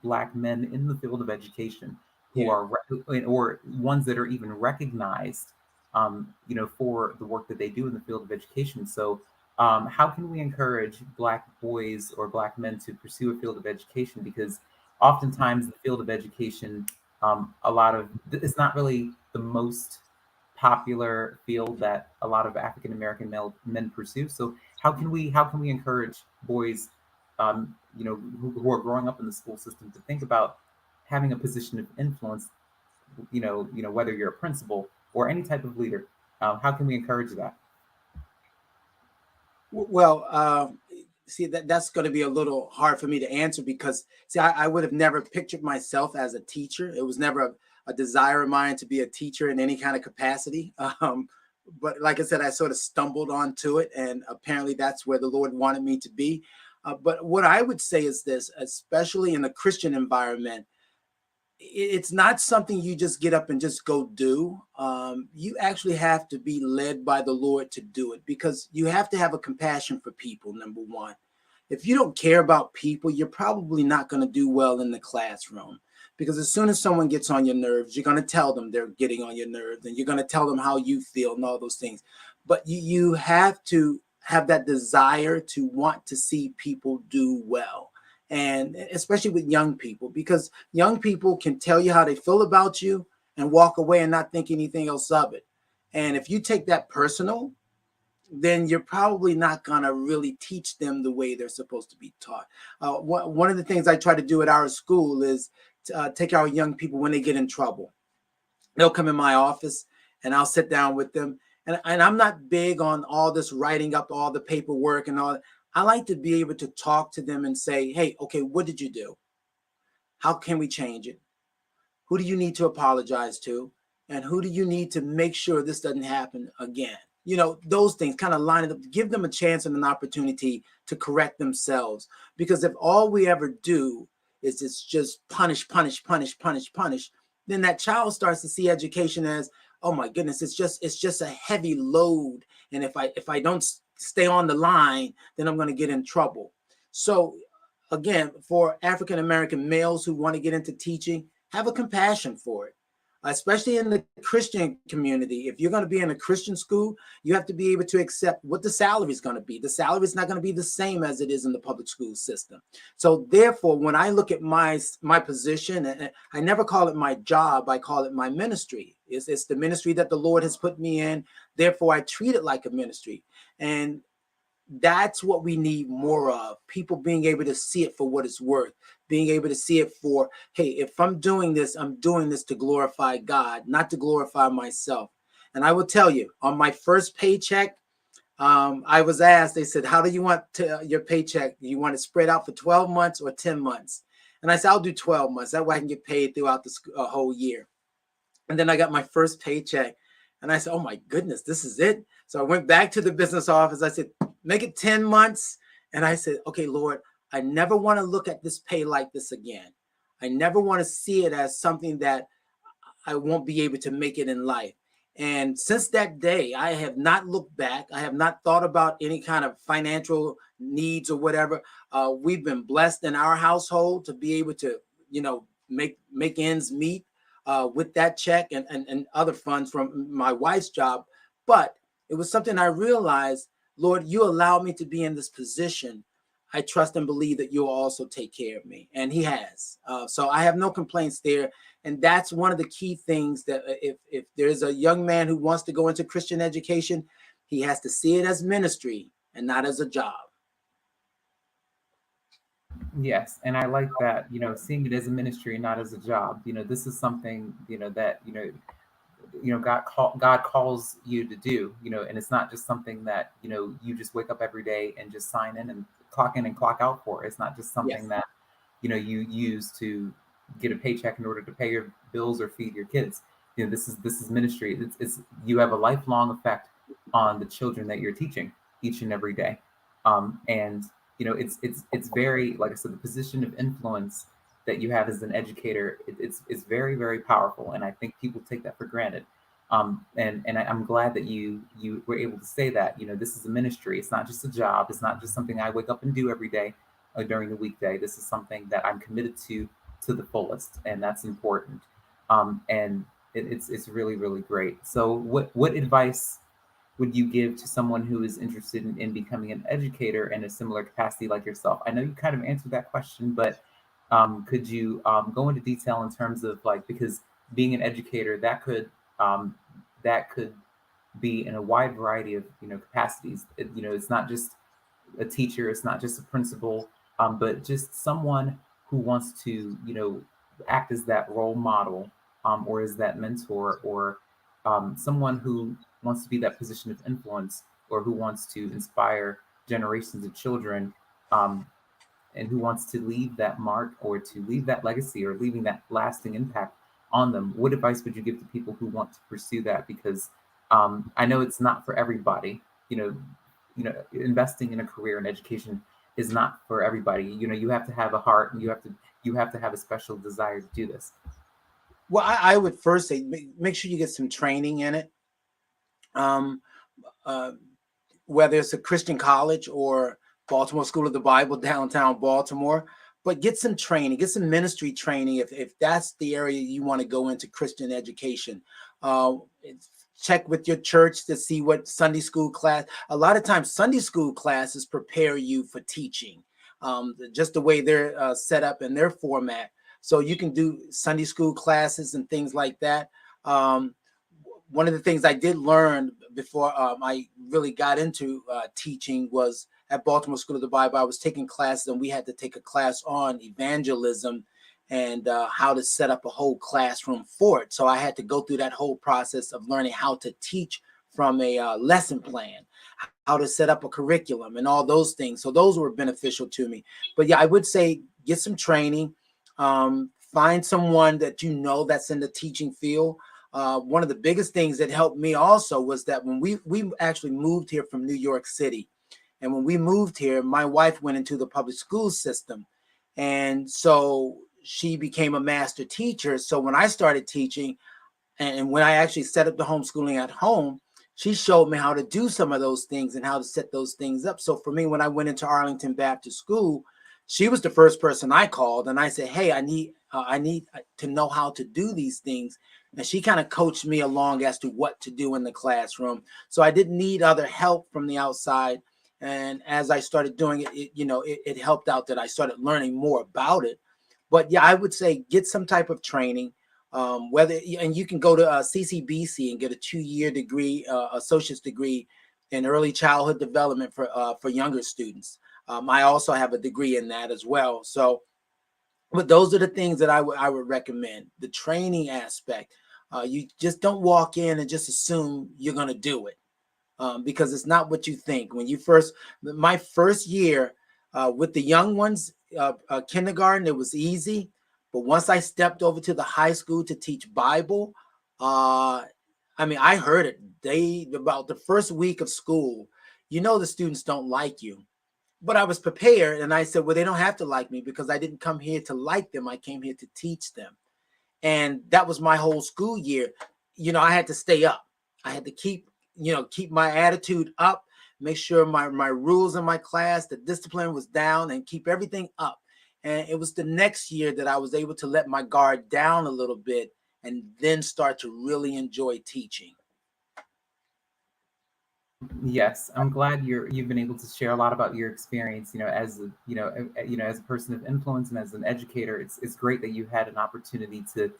black men in the field of education who Yeah. are or ones that are even recognized for the work that they do in the field of education. So how can we encourage black boys or black men to pursue a field of education? Because oftentimes the field of education, a lot of it's not really the most popular field that a lot of African American male men pursue. So how can we encourage boys, who are growing up in the school system to think about having a position of influence? Whether you're a principal or any type of leader, how can we encourage that? Well, see that's going to be a little hard for me to answer because see, I would have never pictured myself as a teacher. It was never a desire of mine to be a teacher in any kind of capacity. But like I said, I sort of stumbled onto it, and apparently that's where the Lord wanted me to be. But what I would say is this, especially in a Christian environment, it's not something you just get up and just go do. You actually have to be led by the Lord to do it because you have to have a compassion for people, number one. If you don't care about people, you're probably not going to do well in the classroom because as soon as someone gets on your nerves, you're going to tell them they're getting on your nerves and you're going to tell them how you feel and all those things. But you have to have that desire to want to see people do well, and especially with young people, because young people can tell you how they feel about you and walk away and not think anything else of it. And if you take that personal, then you're probably not going to really teach them the way they're supposed to be taught. One of the things I try to do at our school is take our young people when they get in trouble. They'll come in my office and I'll sit down with them. And I'm not big on all this writing up all the paperwork and all. I like to be able to talk to them and say, hey, okay, what did you do? How can we change it? Who do you need to apologize to? And who do you need to make sure this doesn't happen again? Those things kind of line it up, give them a chance and an opportunity to correct themselves. Because if all we ever do is it's just punish, punish, punish, punish, punish, then that child starts to see education as, oh my goodness, it's just a heavy load. And if I don't stay on the line, then I'm going to get in trouble. So again, for African American males who want to get into teaching, have a compassion for it, especially in the Christian community. If you're going to be in a Christian school, you have to be able to accept what the salary is going to be. The salary is not going to be the same as it is in the public school system. So therefore, when I look at my position, and I never call it my job, I call it my ministry. It's the ministry that the Lord has put me in. Therefore, I treat it like a ministry. And that's what we need more of, people being able to see it for what it's worth, being able to see it for, hey, if I'm doing this to glorify God, not to glorify myself. And I will tell you, on my first paycheck, I was asked, they said, how do you want your paycheck? Do you want it spread out for 12 months or 10 months? And I said, I'll do 12 months. That way I can get paid throughout the whole year. And then I got my first paycheck and I said, oh my goodness, this is it. So I went back to the business office. I said, make it 10 months. And I said, okay, Lord, I never want to look at this pay like this again. I never want to see it as something that I won't be able to make it in life. And since that day, I have not looked back. I have not thought about any kind of financial needs or whatever. We've been blessed in our household to be able to, make ends meet with that check and other funds from my wife's job. But it was something I realized, Lord, you allowed me to be in this position. I trust and believe that you'll also take care of me. And he has. So I have no complaints there. And that's one of the key things that if there's a young man who wants to go into Christian education, he has to see it as ministry and not as a job. Yes, and I like that, seeing it as a ministry, not as a job. This is something, that, God calls you to do, and it's not just something that, you just wake up every day and just sign in and clock out for. It's not just something Yes. that, you use to get a paycheck in order to pay your bills or feed your kids. This is ministry. It's you have a lifelong effect on the children that you're teaching each and every day. And it's very, like I said, the position of influence. that you have as an educator, it's very, very powerful, and I think people take that for granted. I'm glad that you were able to say that. This is a ministry. It's not just a job. It's not just something I wake up and do every day during the weekday. This is something that I'm committed to the fullest, and that's important. And it's really, really great. So, what advice would you give to someone who is interested in becoming an educator in a similar capacity like yourself? I know you kind of answered that question, but could you go into detail in terms of, like, because being an educator, um, that could be in a wide variety of capacities. It's not just a teacher, it's not just a principal, but just someone who wants to act as that role model, or as that mentor, or someone who wants to be that position of influence, or who wants to inspire generations of children, um, and who wants to leave that mark, or to leave that legacy, or leaving that lasting impact on them. What advice would you give to people who want to pursue that? Because I know it's not for everybody. Investing in a career in education is not for everybody. You have to have a heart, and you have to have a special desire to do this. Well, I would first say make sure you get some training in it. Um, uh, whether it's a Christian college or Baltimore School of the Bible, downtown Baltimore, but get some training, get some ministry training if that's the area you want to go into Christian education. Uh, Check with your church to see what Sunday school class. A lot of times, Sunday school classes prepare you for teaching, just the way they're set up in their format. So you can do Sunday school classes and things like that. Um, One of the things I did learn before I really got into teaching was at Baltimore School of the Bible. I was taking classes, and we had to take a class on evangelism and how to set up a whole classroom for it. So I had to go through that whole process of learning how to teach from a lesson plan, how to set up a curriculum, and all those things. So those were beneficial to me. But yeah, I would say get some training, find someone that that's in the teaching field. One of the biggest things that helped me also was that when we actually moved here from New York City, and when we moved here, my wife went into the public school system, and so she became a master teacher. So when I started teaching, and when I actually set up the homeschooling at home, she showed me how to do some of those things and how to set those things up. So for me, when I went into Arlington Baptist School, she was the first person I called, and I said, "Hey, I need to know how to do these things." And she kind of coached me along as to what to do in the classroom. So I didn't need other help from the outside. And as I started doing it, it helped out that I started learning more about it. But yeah, I would say get some type of training. And you can go to CCBC and get a 2-year degree, associate's degree in early childhood development for younger students. I also have a degree in that as well. So, but those are the things that I would recommend. The training aspect. You just don't walk in and just assume you're going to do it, because it's not what you think. My first year with the young ones, kindergarten, it was easy. But once I stepped over to the high school to teach Bible, I heard it. About the first week of school, the students don't like you. But I was prepared, and I said, well, they don't have to like me because I didn't come here to like them. I came here to teach them. And that was my whole school year. I had to stay up. I had to keep my attitude up, make sure my rules in my class, the discipline was down, and keep everything up. And it was the next year that I was able to let my guard down a little bit and then start to really enjoy teaching. Yes, I'm glad you've been able to share a lot about your experience. As a person of influence and as an educator, it's great that you had an opportunity to,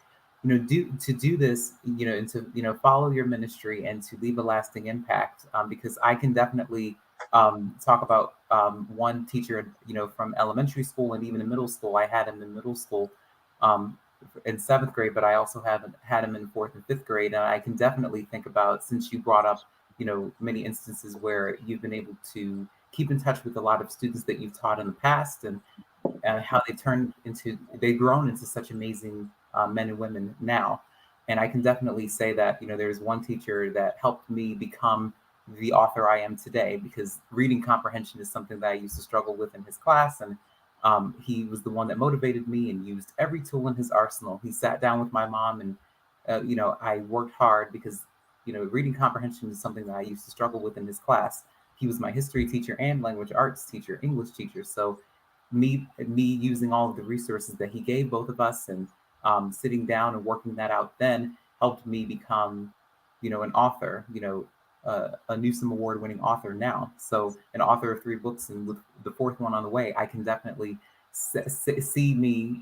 do this, and to follow your ministry and to leave a lasting impact. Because I can definitely talk about one teacher, from elementary school and even in middle school. I had him in middle school. In seventh grade, but I also haven't had him in fourth and fifth grade. And I can definitely think about, since you brought up many instances where you've been able to keep in touch with a lot of students that you've taught in the past, and how they've grown into such amazing men and women now. And I can definitely say that, there's one teacher that helped me become the author I am today, because reading comprehension is something that I used to struggle with in his class. And He was the one that motivated me and used every tool in his arsenal. He sat down with my mom, and I worked hard because reading comprehension is something that I used to struggle with in his class. He was my history teacher and language arts teacher, English teacher. So me using all of the resources that he gave both of us, and sitting down and working that out then helped me become an author, a Newsom Award winning author now. So an author of 3 books, and with the 4th one on the way, I can definitely see me,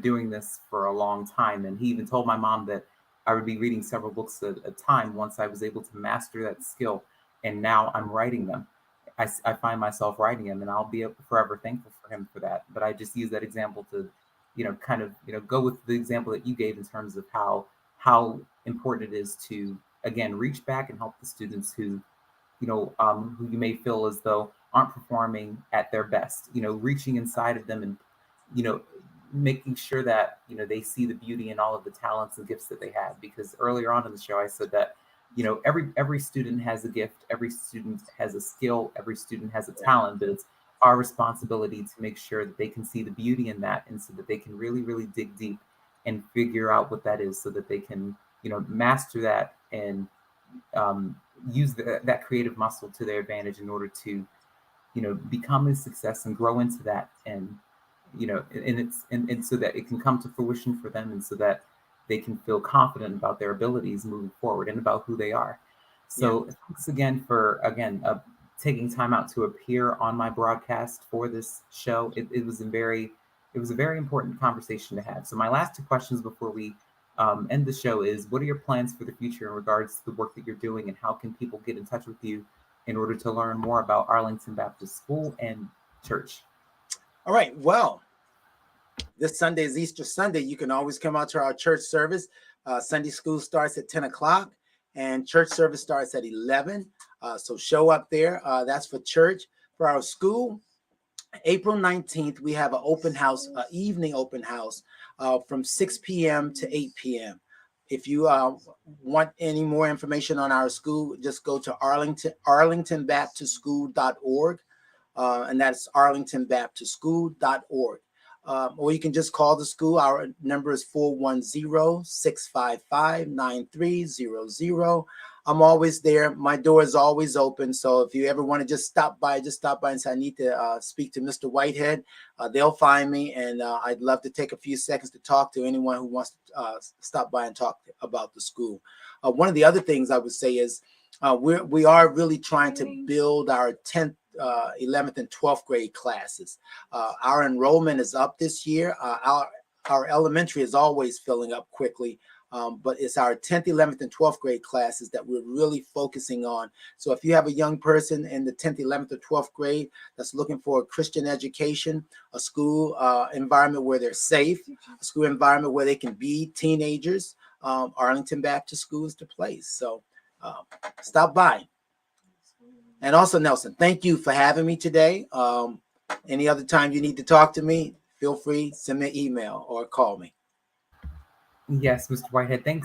doing this for a long time. And he even told my mom that I would be reading several books at a time once I was able to master that skill. And now I'm writing them. I find myself writing them, and I'll be forever thankful for him for that. But I just use that example to, kind of, go with the example that you gave in terms of how important it is to, again, reach back and help the students who you may feel as though aren't performing at their best. Reaching inside of them and you know making sure that they see the beauty in all of the talents and gifts that they have. Because earlier on in the show, I said that every student has a gift, every student has a skill, every student has a talent, but it's our responsibility to make sure that they can see the beauty in that, and so that they can really, really dig deep and figure out what that is, so that they can master that and use that creative muscle to their advantage in order to become a success and grow into that. And and so that it can come to fruition for them, and so that they can feel confident about their abilities moving forward and about who they are. So thanks again for taking time out to appear on my broadcast for this show. It was a very important conversation to have. So my last 2 questions before we end the show is, what are your plans for the future in regards to the work that you're doing, and how can people get in touch with you in order to learn more about Arlington Baptist School and Church? All right. Well, this Sunday is Easter Sunday. You can always come out to our church service. Sunday school starts at 10 o'clock and church service starts at 11. So show up there. That's for church. For our school, April 19th, we have an open house, evening open house from 6 p.m. to 8 p.m. If you want any more information on our school, just go to arlingtonbaptistschool.org, and that's arlingtonbaptistschool.org. Or you can just call the school. Our number is 410-655-9300. I'm always there. My door is always open. So if you ever want to just stop by and say, I need to speak to Mr. Whitehead, they'll find me. And I'd love to take a few seconds to talk to anyone who wants to stop by and talk about the school. One of the other things I would say is we are really trying to build our 10th, 11th, and 12th grade classes. Our enrollment is up this year. Our elementary is always filling up quickly. But it's our 10th, 11th, and 12th grade classes that we're really focusing on. So if you have a young person in the 10th, 11th, or 12th grade that's looking for a Christian education, a school environment where they're safe, a school environment where they can be teenagers, Arlington Baptist School is the place. So stop by. And also, Nelson, thank you for having me today. Any other time you need to talk to me, feel free, send me an email or call me. Yes, Mr. Whitehead, thank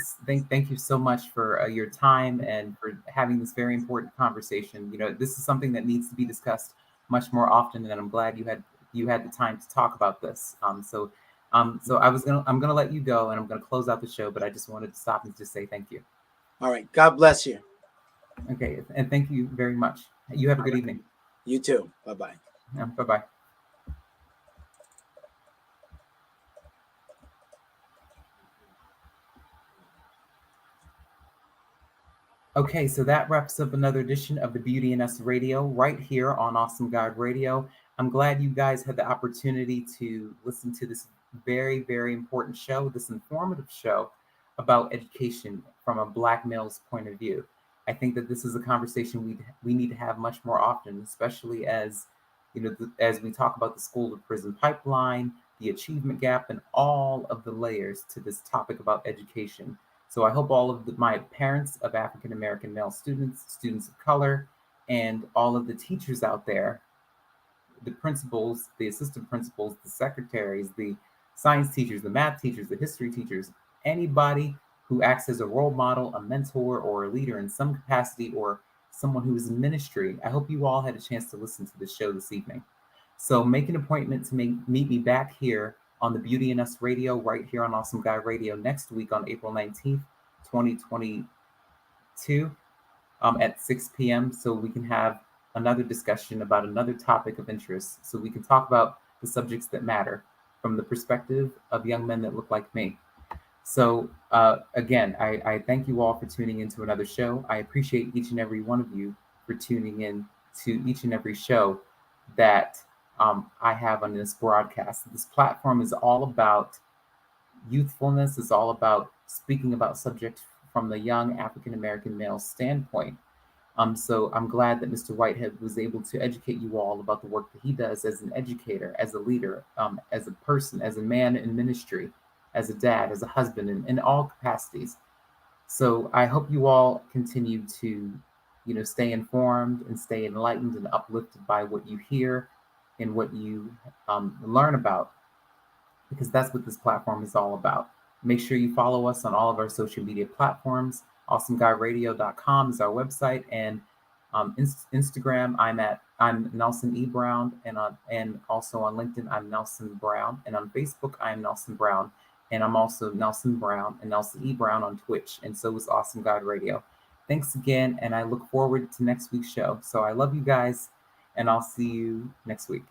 you so much for your time and for having this very important conversation. This is something that needs to be discussed much more often, and I'm glad you had the time to talk about this. So I'm gonna let you go, and I'm gonna close out the show, but I just wanted to stop and just say thank you. All right. God bless you. Okay, and thank you very much. You have a good evening. You too. Bye-bye. Bye-bye. Okay, so that wraps up another edition of the Beauty in Us Radio right here on Awesome God Radio. I'm glad you guys had the opportunity to listen to this very, very important show, this informative show about education from a Black male's point of view. I think that this is a conversation we need to have much more often, especially as as we talk about the school to prison pipeline, the achievement gap, and all of the layers to this topic about education. So I hope all of my parents of African American male students, students of color, and all of the teachers out there, the principals, the assistant principals, the secretaries, the science teachers, the math teachers, the history teachers, anybody who acts as a role model, a mentor, or a leader in some capacity, or someone who is in ministry, I hope you all had a chance to listen to this show this evening. So make an appointment to meet me back here on the Beauty in Us Radio, right here on Awesome Guy Radio next week on April 19th, 2022, at 6 p.m. so we can have another discussion about another topic of interest, so we can talk about the subjects that matter from the perspective of young men that look like me. So again, I thank you all for tuning into another show. I appreciate each and every one of you for tuning in to each and every show that I have on this broadcast. This platform is all about youthfulness, is all about speaking about subjects from the young African American male standpoint. So I'm glad that Mr. Whitehead was able to educate you all about the work that he does as an educator, as a leader, as a person, as a man in ministry, as a dad, as a husband, in all capacities. So I hope you all continue to, stay informed and stay enlightened and uplifted by what you hear and what you learn about, because that's what this platform is all about. Make sure you follow us on all of our social media platforms. AwesomeGuyRadio.com is our website, and Instagram, I'm Nelson E. Brown, and also on LinkedIn, I'm Nelson Brown, and on Facebook, I'm Nelson Brown, and I'm also Nelson Brown and Nelson E. Brown on Twitch, and so is Awesome God Radio. Thanks again, and I look forward to next week's show. So I love you guys, and I'll see you next week.